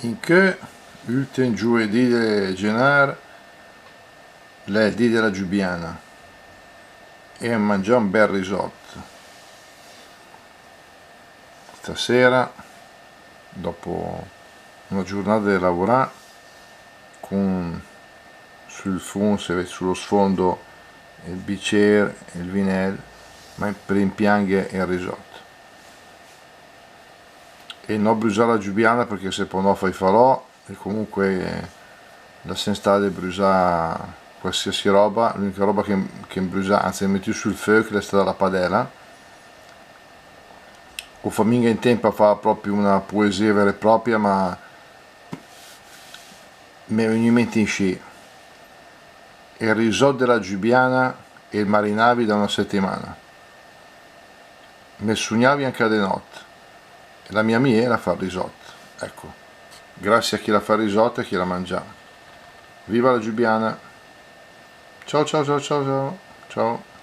in che ultimo giovedì di gennaio è il dì della Giubiana e mangiamo un bel risotto stasera dopo una giornata di lavorare, con sullo sfondo il bicchiere e il vinello, ma per impiangere il risotto. E non brusare la Giubiana perché se poi no fai farò, e comunque la senza di brusare qualsiasi roba, l'unica roba che brusa, anzi metti sul fuoco è stata la padella. O famiglia in tempo a fare proprio una poesia vera e propria, ma mi è venuto in mente in sci il risotto della Giubiana e il marinavi da una settimana, mi sognavi anche di notte e la mia miela fa il risotto. Ecco, grazie a chi la fa il risotto e a chi la mangia. Viva la Giubiana. Ciao ciao ciao ciao ciao ciao.